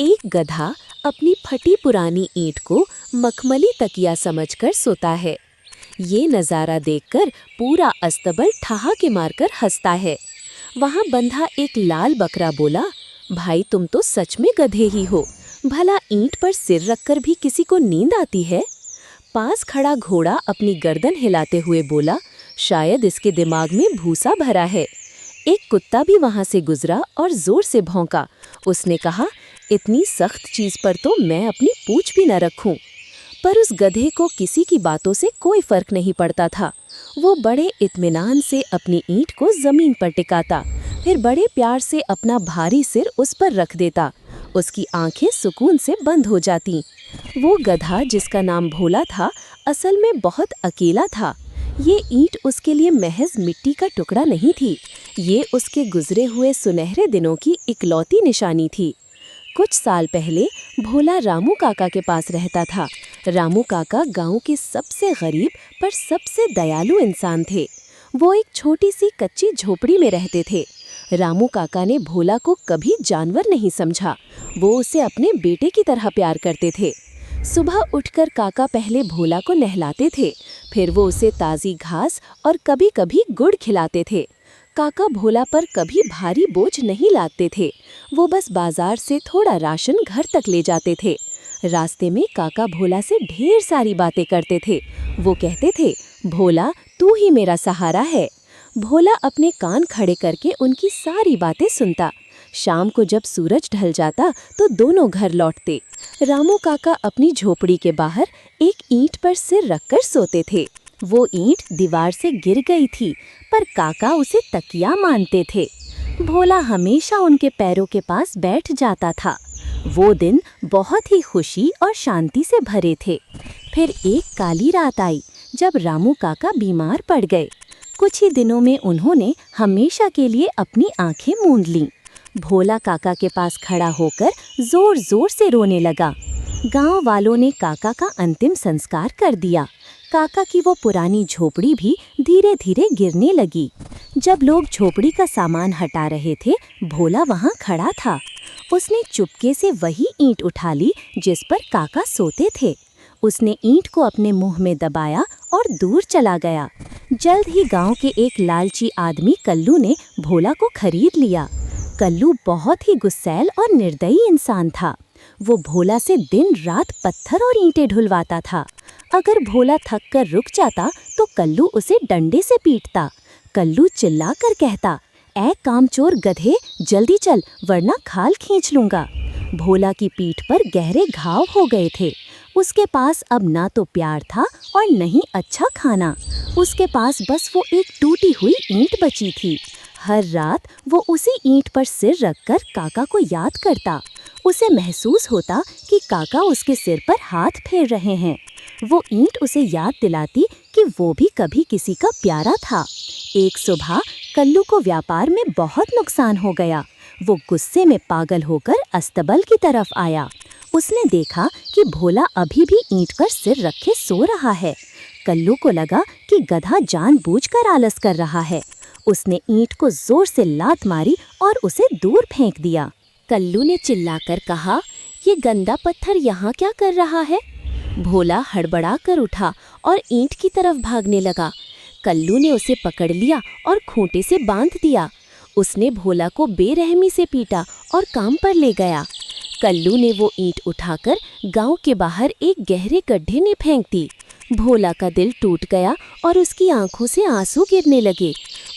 एक गधा अपनी फटी पुरानी ईंट को मखमली तकिया समझकर सोता है। ये नज़ारा देखकर पूरा अस्तबल ठहाके मारकर हंसता है। वहाँ बंधा एक लाल बकरा बोला, भाई तुम तो सच में गधे ही हो, भला ईंट पर सिर रखकर भी किसी को नींद आती है। पास खड़ा घोड़ा अपनी गर्दन हिलाते हुए बोला, शायद इसके दिमाग में भूसा भरा है। एक कुत्ता भी वहां से गुजरा और जोर से भौंका। उसने कहा, इतनी सख्त चीज पर तो मैं अपनी पूंछ भी न रखूं। पर उस गधे को किसी की बातों से कोई फर्क नहीं पड़ता था। वो बड़े इत्मीनान से अपनी ईंट को जमीन पर टिकाता, फिर बड़े प्यार से अपना भारी सिर उस पर रख देता। उसकी आंखें सुकून से बंद हो जाती। वो गधा, जिसका नाम भोला था, असल में बहुत अकेला था। ये ईंट उसके लिए महज मिट्टी का टुकड़ा नहीं थी, ये उसके गुजरे हुए सुनहरे दिनों की इकलौती निशानी थी। कुछ साल पहले भोला रामू काका के पास रहता था। रामू काका गांव के सबसे गरीब पर सबसे दयालु इंसान थे। वो एक छोटी सी कच्ची झोपड़ी में रहते थे। रामू काका ने भोला को कभी जानवर नहीं समझा। वो उसे अपने बेटे की तरह प्यार करते थे। सुबह उठकर काका पहले भोला को नहलाते थे, फिर वो उसे ताज़ी घास और कभी-कभी गुड़ खिलाते थे। काका भोला पर कभी भारी बोझ नहीं लादते थे। वो बस बाजार से थोड़ा राशन घर तक ले जाते थे। रास्ते में काका भोला से ढेर सारी बातें करते थे। वो कहते थे, भोला तू ही मेरा सहारा है। भोला अपने कान खड़े करके उनकी सारी बातें सुनता। शाम को जब सूरज ढल जाता तो दोनों घर लौटते। रामू काका अपनी झोपड़ी के बाहर एक ईंट पर सिर रखकर सोते थे। वो ईंट दीवार से गिर गई थी, पर काका उसे तकिया मानते थे। भोला हमेशा उनके पैरों के पास बैठ जाता था। वो दिन बहुत ही खुशी और शांति से भरे थे। फिर एक काली रात आई जब रामू काका बीमार पड़ गए। कुछ ही दिनों में उन्होंने हमेशा के लिए अपनी आंखें मूंद लीं। भोला काका के पास खड़ा होकर जोर जोर से रोने लगा। गांव वालों ने काका का अंतिम संस्कार कर दिया। काका की वो पुरानी झोपड़ी भी धीरे धीरे गिरने लगी। जब लोग झोपड़ी का सामान हटा रहे थे, भोला वहां खड़ा था। उसने चुपके से वही ईंट उठा ली जिस पर काका सोते थे। उसने ईंट को अपने मुंह में दबाया और दूर चला गया। जल्द ही गांव के एक लालची आदमी कल्लू ने भोला को खरीद लिया। कल्लू बहुत ही गुस्सैल और निर्दयी इंसान था। वो भोला से दिन रात पत्थर और ईंटें ढुलवाता था। अगर भोला थक कर रुक जाता तो कल्लू उसे डंडे से पीटता। कल्लू चिल्लाकर कहता, ऐ कामचोर गधे, जल्दी चल वरना खाल खींच लूंगा। भोला की पीठ पर गहरे घाव हो गए थे। उसके पास अब ना तो प्यार था और न ही अच्छा खाना। उसके पास बस वो एक टूटी हुई ईंट बची थी। हर रात वो उसी ईंट पर सिर रखकर काका को याद करता। उसे महसूस होता कि काका उसके सिर पर हाथ फेर रहे हैं। वो ईंट उसे याद दिलाती कि वो भी कभी किसी का प्यारा था। एक सुबह कल्लू को व्यापार में बहुत नुकसान हो गया। वो गुस्से में पागल होकर अस्तबल की तरफ आया। उसने देखा कि भोला अभी भी ईंट पर सिर रखे सो रहा है। कल्लू को लगा कि गधा जानबूझकर आलस कर रहा है। उसने ईंट को जोर से लात मारी और उसे दूर फेंक दिया। कल्लू ने चिल्लाकर कहा, ये गंदा पत्थर यहाँ क्या कर रहा है? भोला हड़बड़ा कर उठा और ईंट की तरफ भागने लगा। कल्लू ने उसे पकड़ लिया और खूंटे से बांध दिया। उसने भोला को बेरहमी से पीटा और काम पर ले गया। कल्लू ने वो ईंट उठाकर गांव के बाहर एक गहरे गड्ढे में फेंक दी। भोला का दिल टूट गया और उसकी आंखों से आंसू गिरने लगे।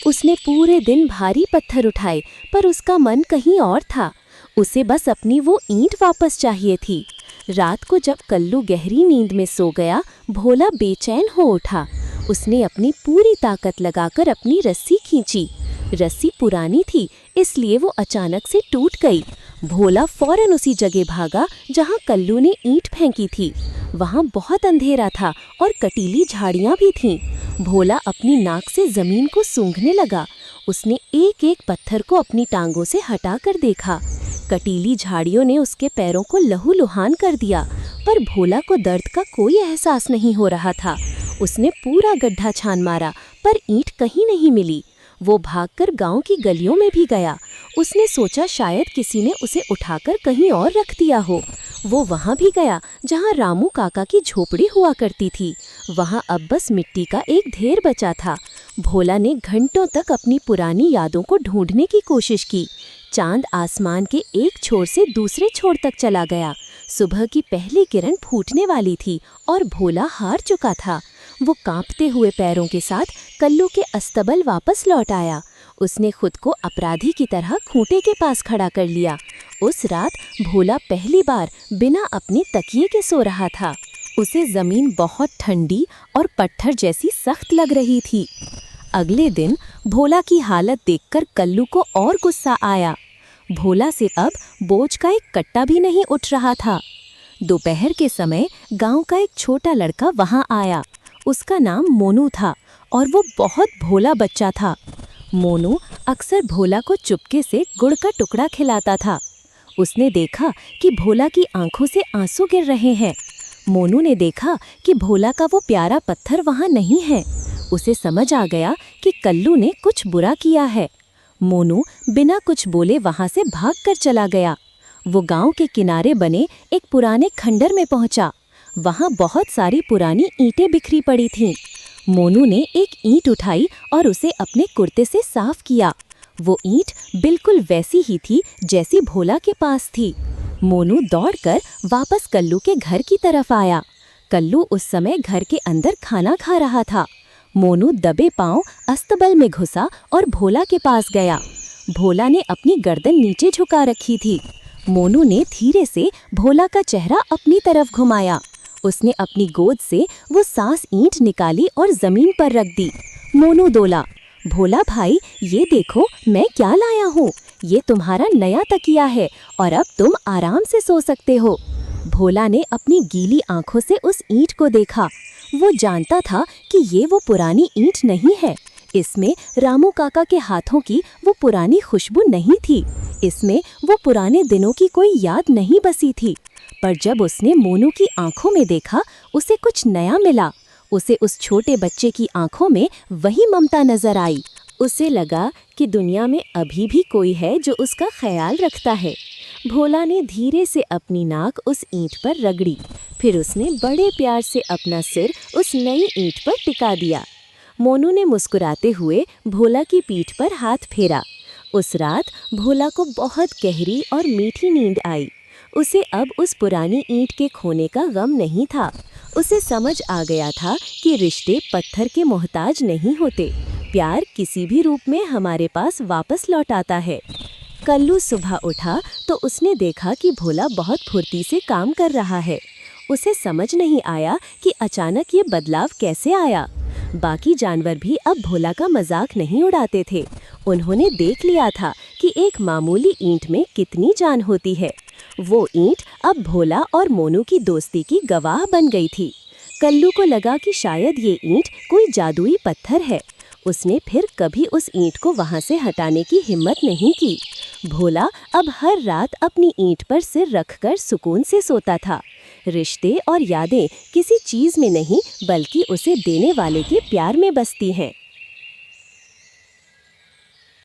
उसने पूरे दिन भारी पत्थर उठाए, पर उसका मन कहीं और था। उसे बस अपनी वो ईंट वापस चाहिए थी। रात को जब कल्लू गहरी नींद में सो गया, भोला बेचैन हो उठा। उसने अपनी पूरी ताकत लगाकर अपनी रस्सी खींची। रस्सी पुरानी थी, इसलिए वो अचानक से टूट गई। भोला फौरन उसी जगह भागा जहां कल्लू ने ईंट फेंकी थी। वहां बहुत अंधेरा था और कटीली झाड़ियां भी थीं। भोला अपनी नाक से जमीन को सूंघने लगा। उसने एक एक पत्थर को अपनी टांगों से हटाकर देखा। कटीली झाड़ियों ने उसके पैरों को लहूलुहान कर दिया, पर भोला को दर्द का कोई एहसास नहीं हो रहा था। उसने पूरा गड्ढा छान मारा, पर ईंट कहीं नहीं मिली। वो भागकर गांव की गलियों में भी गया। उसने सोचा शायद किसी ने उसे उठाकर कहीं और रख दिया हो। वो वहां भी गया जहां रामू काका की झोपड़ी हुआ करती थी। वहां अब बस मिट्टी का एक ढेर बचा था। भोला ने घंटों तक अपनी पुरानी यादों को ढूंढने की कोशिश की। चांद आसमान के एक छोर से दूसरे छोर तक चला गया। सुबह की पहली किरण फूटने वाली थी और भोला हार चुका था। वो कांपते हुए पैरों के साथ कल्लू के अस्तबल वापस लौट आया। उसने खुद को अपराधी की तरह खूंटे के पास खड़ा कर लिया। उस रात भोला पहली बार बिना अपने तकिए के सो रहा था। उसे जमीन बहुत ठंडी और पत्थर जैसी सख्त लग रही थी। अगले दिन भोला की हालत देखकर कल्लू को और गुस्सा आया। भोला से अब बोझ का एक कट्टा भी नहीं उठ रहा था। दोपहर के समय गांव का एक छोटा लड़का वहां आया। उसका नाम मोनू था और वो बहुत भोला बच्चा था। मोनू अक्सर भोला को चुपके से गुड़ का टुकड़ा खिलाता था। उसने देखा कि भोला की आंखों से आंसू गिर रहे हैं। मोनू ने देखा कि भोला का वो प्यारा पत्थर वहां नहीं है। उसे समझ आ गया कि कल्लू ने कुछ बुरा किया है। मोनू बिना कुछ बोले वहां से भागकर चला गया। वो गांव के किनारे बने एक पुराने खंडर में पहुंचा। वहां बहुत सारी पुरानी ईंटें बिखरी पड़ी थीं। मोनू ने एक ईंट उठाई और उसे अपने कुर्ते से साफ किया। वो ईंट बिल्कुल वैसी ही थी जैसी भोला के पास थी। मोनू दौड़कर वापस कल्लू के घर की तरफ आया। कल्लू उस समय घर के अंदर खाना खा रहा था। मोनू दबे पांव अस्तबल में घुसा और भोला के पास गया। भोला ने अपनी गर्दन नीचे झुका रखी थी। मोनू ने धीरे से भोला का चेहरा अपनी तरफ घुमाया। उसने अपनी गोद से वो सांस ईंट निकाली और जमीन पर रख दी। मोनू बोला, भोला भाई, ये देखो मैं क्या लाया हूँ। ये तुम्हारा नया तकिया है और अब तुम आराम से सो सकते हो। भोला ने अपनी गीली आंखों से उस ईंट को देखा। वो जानता था कि ये वो पुरानी ईंट नहीं है। इसमें रामू काका के हाथों की वो पुरानी खुशबू नहीं थी। इसमें वो पुराने दिनों की कोई याद नहीं बसी थी। पर जब उसने मोनू की आंखों में देखा, उसे कुछ नया मिला। उसे उस छोटे बच्चे की आंखों में वही ममता नजर आई। उसे लगा कि दुनिया में अभी भी कोई है जो उसका ख्याल रखता है। भोला ने धीरे से अपनी नाक उस ईंट पर रगड़ी। फिर उसने बड़े प्यार से अपना सिर उस नई ईंट पर टिका दिया। मोनू ने मुस्कुराते हुए भोला की पीठ पर हाथ फेरा। उस रात भोला को बहुत गहरी और मीठी नींद आई। उसे अब उस पुरानी ईंट के खोने का गम नहीं था। उसे समझ आ गया था कि रिश्ते पत्थर के मोहताज नहीं होते। प्यार किसी भी रूप में हमारे पास वापस लौट आता है। कल्लू सुबह उठा तो उसने देखा कि भोला बहुत फुर्ती से काम कर रहा है। उसे समझ नहीं आया कि अचानक ये बदलाव कैसे आया। बाकी जानवर भी अब भोला का मजाक नहीं उड़ाते थे। उन्होंने देख लिया था कि एक मामूली ईंट में कितनी जान होती है। वो ईंट अब भोला और मोनू की दोस्ती की गवाह बन गई थी। कल्लू को लगा कि शायद ये ईंट कोई जादुई पत्थर है। उसने फिर कभी उस ईंट को वहां से हटाने की हिम्मत नहीं की। भोला अब हर रात अपनी ईंट पर सिर रखकर सुकून से सोता था। रिश्ते और यादें किसी चीज में नहीं बल्कि उसे देने वाले के प्यार में बसती हैं।